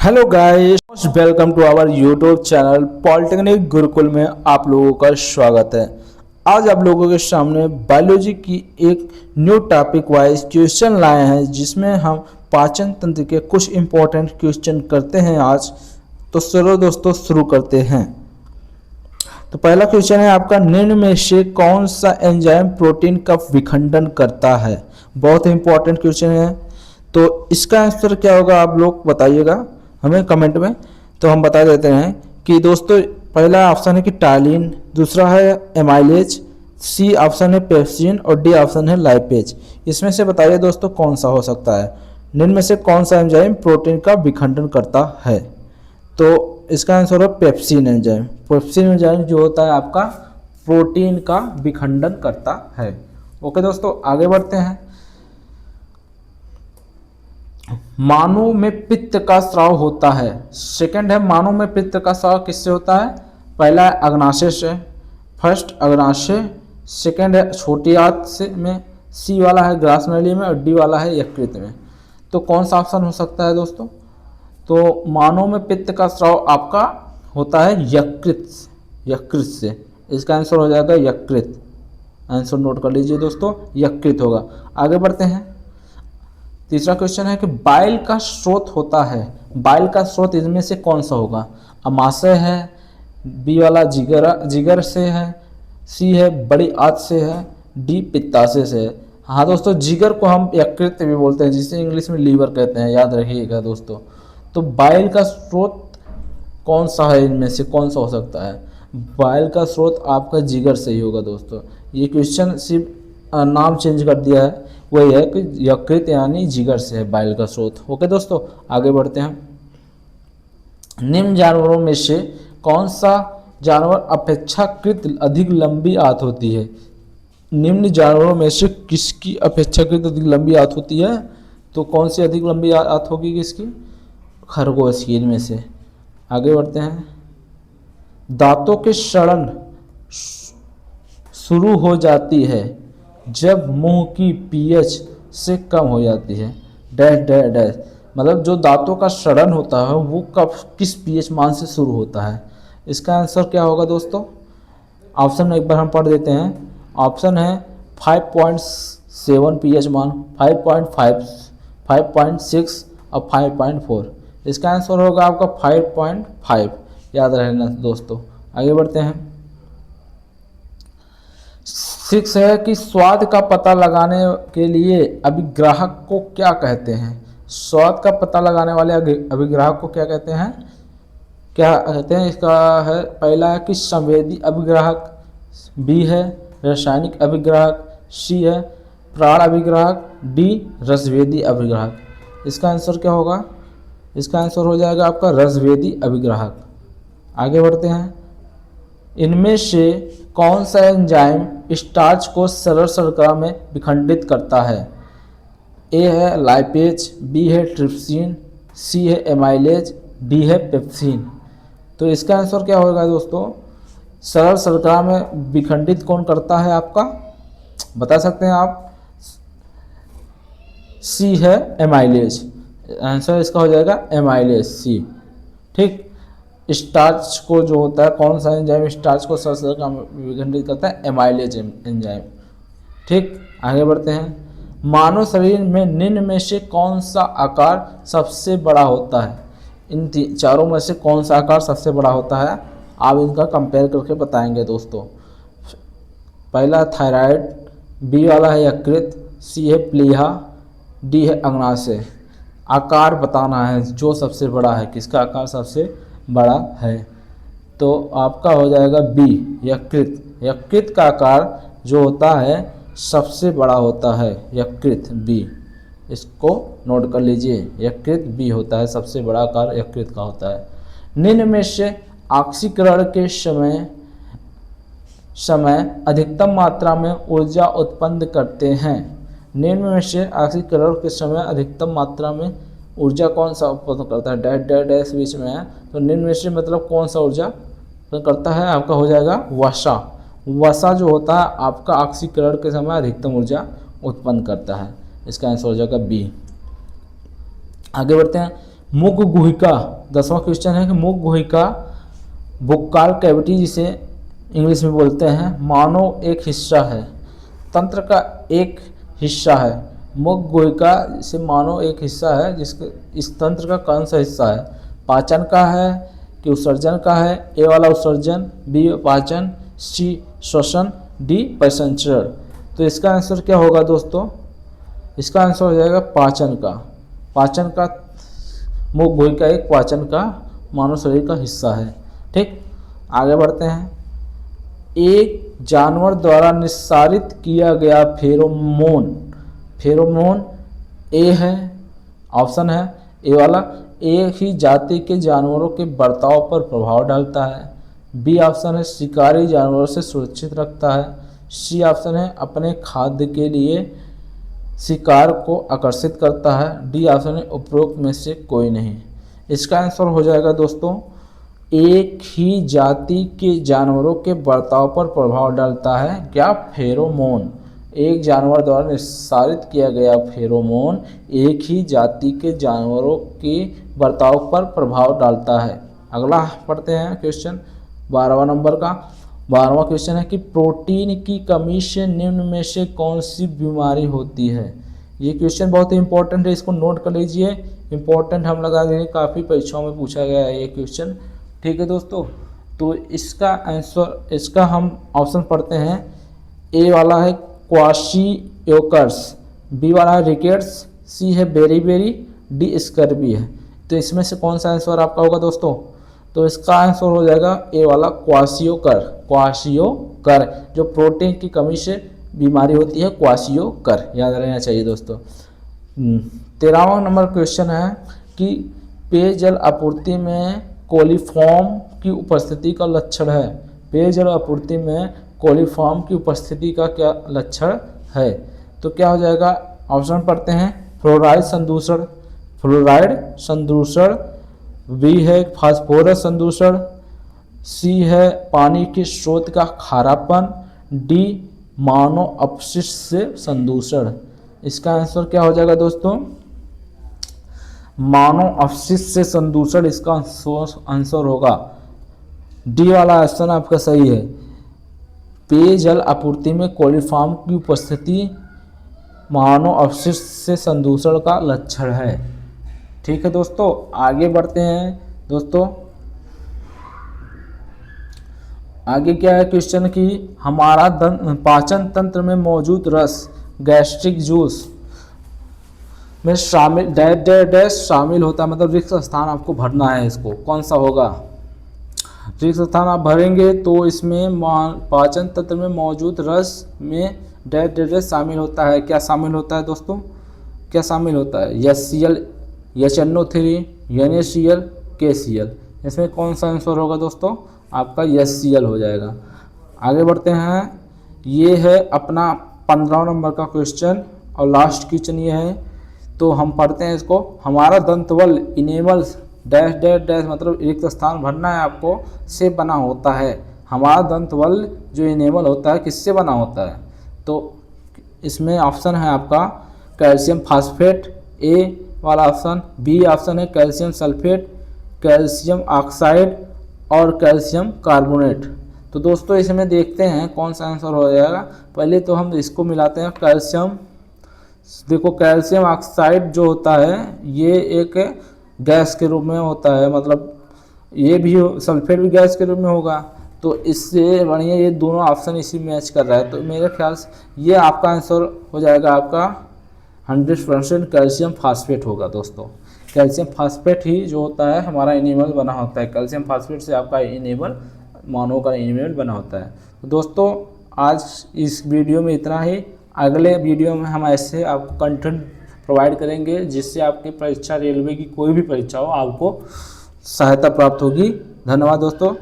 Hello guys, welcome to our YouTube channel polytechnic Gurukul में आप लोगों का स्वागत है। आज आप लोगों के सामने बायोलॉजी की एक न्यू टॉपिक वाइज क्वेश्चन लाए हैं, जिसमें हम पाचन तंत्र के कुछ इंपॉर्टेंट क्वेश्चन करते हैं आज। तो चलो दोस्तों शुरू करते हैं। तो पहला क्वेश्चन है आपका, निम्न में से कौन सा एंजाइम प्रोटीन का विखंडन करता है? बहुत इंपॉर्टेंट क्वेश्चन है। तो इसका आंसर क्या होगा आप लोग बताइएगा हमें कमेंट में। तो हम बता देते हैं कि दोस्तों पहला ऑप्शन है कि टालिन, दूसरा है एमाइलेज, सी ऑप्शन है पेप्सिन और डी ऑप्शन है लाइपेज। इसमें से बताइए दोस्तों कौन सा हो सकता है? निम्न में से कौन सा एंजाइम प्रोटीन का विखंडन करता है? तो इसका आंसर है पेप्सिन एंजाइम। पेप्सिन एंजाइम जो होता है आपका प्रोटीन का विखंडन करता है। ओके दोस्तों, आगे बढ़ते हैं। मानव में पित्त का स्राव होता है। सेकंड है, मानव में पित्त का स्राव किससे होता है? पहला है अग्नाशय से, फर्स्ट अग्नाशय, सेकंड है छोटी आंत से में, सी वाला है ग्रास नली में और डी वाला है यकृत में। तो कौन सा ऑप्शन हो सकता है दोस्तों? तो मानव में पित्त का स्राव आपका होता है यकृत, यकृत से। इसका आंसर हो जाएगा यकृत। आंसर नोट कर लीजिए दोस्तों, यकृत होगा। आगे बढ़ते हैं। तीसरा क्वेश्चन है कि बाइल का स्रोत होता है। बाइल का स्रोत इनमें से कौन सा होगा? अमाशय है, बी वाला जिगर से है, सी है बड़ी आंत से है, डी पित्ताशय से है। हाँ दोस्तों, जिगर को हम यकृत भी बोलते हैं, जिसे इंग्लिश में लीवर कहते हैं, याद रखिएगा दोस्तों। तो बाइल का स्रोत कौन सा है? इनमें से कौन सा हो सकता है? बाइल का स्रोत आपका जिगर से ही होगा दोस्तों। ये क्वेश्चन सिर्फ नाम चेंज कर दिया है, वही है कि यकृत यानी जिगर से है बाइल का स्रोत। ओके दोस्तों, आगे बढ़ते हैं। निम्न जानवरों में से कौन सा जानवर अपेक्षाकृत अधिक लंबी आंत होती है? निम्न जानवरों में से किसकी अपेक्षाकृत अधिक लंबी आंत होती है? तो कौन सी अधिक लंबी आंत होगी किसकी? खरगोश की। इनमें से आगे बढ़ते हैं। दांतों की सड़न शुरू हो जाती है जब मुंह की पीएच से कम हो जाती है। डैश डैश डैश, मतलब जो दांतों का सड़न होता है वो कब किस पीएच मान से शुरू होता है? इसका आंसर क्या होगा दोस्तों? ऑप्शन एक बार हम पढ़ देते हैं। ऑप्शन है 5.7 पीएच मान, 5.5, 5.6 और 5.4। इसका आंसर होगा आपका 5.5। याद रहना दोस्तों। आगे बढ़ते हैं। 6 है कि स्वाद का पता लगाने के लिए अभिग्राहक को क्या कहते हैं? स्वाद का पता लगाने वाले अभिग्राहक को क्या कहते हैं? क्या कहते हैं? इसका है, पहला है कि संवेदी अभिग्राहक, बी है रासायनिक अभिग्राहक, सी है प्राण अभिग्राहक, डी रसवेदी अभिग्राहक। इसका आंसर क्या होगा? इसका आंसर हो जाएगा आपका रसवेदी अभिग्राहक। आगे बढ़ते हैं। इनमें से कौन सा एंजाइम स्टार्च को सरल शर्करा में विखंडित करता है? ए है लाइपेज, बी है ट्रिप्सिन, सी है एमाइलेज, डी है पेप्सिन। तो इसका आंसर क्या होगा दोस्तों? सरल शर्करा में विखंडित कौन करता है आपका? बता सकते हैं आप? सी है एमाइलेज। आंसर इसका हो जाएगा एमाइलेज, सी। ठीक। स्टार्च को जो होता है, कौन सा एंजाइम स्टार्च को सरल शर्करा में विखंडित करता है? Amylase enzyme. ठीक। आगे बढ़ते हैं। मानव शरीर में निम्न में से कौन सा आकार सबसे बड़ा होता है? इन चारों में से कौन सा आकार सबसे बड़ा होता है? आप इनका कंपेयर करके बताएंगे दोस्तों। पहला थायराइड, बी वाला है यकृत, सी है प्लीहा, डी है अग्नाशय। आकार बताना है जो सबसे बड़ा है, किसका आकार सबसे बड़ा है? तो आपका हो जाएगा बी, यकृत। यकृत का आकार जो होता है सबसे बड़ा होता है, यकृत, बी। इसको नोट कर लीजिए, यकृत बी होता है, सबसे बड़ा आकार यकृत का होता है। निम्न में से ऑक्सीकरण के समय अधिकतम मात्रा में ऊर्जा उत्पन्न करते हैं। निम्न में से ऑक्सीकरण के समय अधिकतम मात्रा में ऊर्जा कौन सा उत्पन्न करता है? डैश डैश डैश बीच में है, तो निम्न में से मतलब कौन सा ऊर्जा उत्पन्न करता है? आपका हो जाएगा वसा। वसा जो होता है आपका ऑक्सीकरण के समय अधिकतम ऊर्जा उत्पन्न करता है। इसका आंसर हो जाएगा बी। आगे बढ़ते हैं। मुख गुहिका, 10वां क्वेश्चन है कि मुख गुहिका बुक्काल कैविटी जिसे इंग्लिश में बोलते हैं, मानो एक हिस्सा है, तंत्र का एक हिस्सा है। मुख गुहिका से मानो एक हिस्सा है जिसके इस तंत्र का कौन सा हिस्सा है? पाचन का है कि उत्सर्जन का है? ए वाला उत्सर्जन, बी पाचन, सी श्वसन, डी परिसंचरण। तो इसका आंसर क्या होगा दोस्तों? इसका आंसर हो जाएगा पाचन का। पाचन का मुख गुहिका एक पाचन का मानव शरीर का हिस्सा है। ठीक, आगे बढ़ते हैं। एक जानवर द्वारा निस्सारित किया गया फेरोमोन, फेरोमोन ए है, ऑप्शन है ए वाला, एक ही जाति के जानवरों के बर्ताव पर प्रभाव डालता है। बी ऑप्शन है शिकारी जानवरों से सुरक्षित रखता है। सी ऑप्शन है अपने खाद्य के लिए शिकार को आकर्षित करता है। डी ऑप्शन है उपरोक्त में से कोई नहीं। इसका आंसर हो जाएगा दोस्तों एक ही जाति के जानवरों के बर्ताव पर प्रभाव डालता है। क्या? फेरोमोन। एक जानवर द्वारा निस्सारित किया गया फेरोमोन एक ही जाति के जानवरों के बर्ताव पर प्रभाव डालता है। अगला पढ़ते हैं क्वेश्चन 12वां नंबर का। 12वां क्वेश्चन है कि प्रोटीन की कमी से निम्न में से कौन सी बीमारी होती है? ये क्वेश्चन बहुत ही इंपॉर्टेंट है, इसको नोट कर लीजिए। इंपॉर्टेंट हम लगा देंगे, काफ़ी परीक्षाओं में पूछा गया है ये क्वेश्चन। ठीक है दोस्तों, तो इसका आंसर, इसका हम ऑप्शन पढ़ते हैं। ए वाला है क्वाशियोकर्स, बी वाला है रिकेट्स, सी है बेरीबेरी, डी स्कर्बी है। तो इसमें से कौन सा आंसर आपका होगा दोस्तों? तो इसका आंसर हो जाएगा ए वाला क्वाशियोकर। क्वाशियोकर जो प्रोटीन की कमी से बीमारी होती है, क्वाशियोकर, याद रहना चाहिए दोस्तों। 13वां नंबर क्वेश्चन है कि पेयजल आपूर्ति में कोलिफॉर्म की उपस्थिति का लक्षण है। पेयजल आपूर्ति में कोलिफॉर्म की उपस्थिति का क्या लक्षण है? तो क्या हो जाएगा? ऑप्शन पढ़ते हैं। फ्लोराइड संदूषण, फ्लोराइड संदूषण, बी है फास्फोरस संदूषण, सी है पानी के स्रोत का खारापन, डी मानव अपशिष्ट से संदूषण। इसका आंसर क्या हो जाएगा दोस्तों? मानव अपशिष्ट से संदूषण इसका आंसर होगा। डी वाला ऑप्शन आपका सही है। पेयजल आपूर्ति में कोलिफॉर्म की उपस्थिति मानव अपशिष्ट से संदूषण का लक्षण है। ठीक है दोस्तों, आगे बढ़ते हैं दोस्तों। आगे क्या है क्वेश्चन कि हमारा पाचन तंत्र में मौजूद रस गैस्ट्रिक जूस में शामिल डैश डैश डैश शामिल होता है, मतलब रिक्त स्थान आपको भरना है। इसको कौन सा होगा? रिक्त स्थान आप भरेंगे तो इसमें पाचन तंत्र में मौजूद रस में डैश डैश डैश शामिल होता है। क्या शामिल होता है दोस्तों? क्या शामिल होता है? HCl, HNO3, NaCl, KCl। इसमें कौन सा आंसर होगा दोस्तों? आपका HCl हो जाएगा। आगे बढ़ते हैं। ये है अपना 15 नंबर का क्वेश्चन और लास्ट क्वेश्चन ये है, तो हम पढ़ते हैं इसको। हमारा दंतवल इनेमल्स डैश डैश डैश, मतलब रिक्त स्थान भरना है आपको, से बना होता है। हमारा दंतवल जो इनेमल होता है किससे बना होता है? तो इसमें ऑप्शन है आपका कैल्शियम फास्फेट, ए वाला ऑप्शन, बी ऑप्शन है कैल्शियम सल्फेट, कैल्शियम ऑक्साइड और कैल्शियम कार्बोनेट। तो दोस्तों इसमें देखते हैं कौन सा आंसर हो जाएगा। पहले तो हम इसको मिलाते हैं। कैल्शियम, देखो कैल्शियम ऑक्साइड जो होता है ये एक गैस के रूप में होता है, मतलब ये भी सल्फेट भी गैस के रूप में होगा। तो इससे बढ़िया ये दोनों ऑप्शन इसी मैच कर रहा है। तो मेरे ख्याल से ये आपका आंसर हो जाएगा आपका 100% कैल्शियम फास्फेट होगा दोस्तों। कैल्शियम फास्फेट ही जो होता है हमारा इनेमल बना होता है। कैल्शियम फास्फेट से आपका इनेमल, मानव का इनेमल बना होता है। तो दोस्तों आज इस वीडियो में इतना ही। अगले वीडियो में हम ऐसे आपको कंटेंट प्रोवाइड करेंगे जिससे आपकी परीक्षा, रेलवे की कोई भी परीक्षा हो, आपको सहायता प्राप्त होगी। धन्यवाद दोस्तों।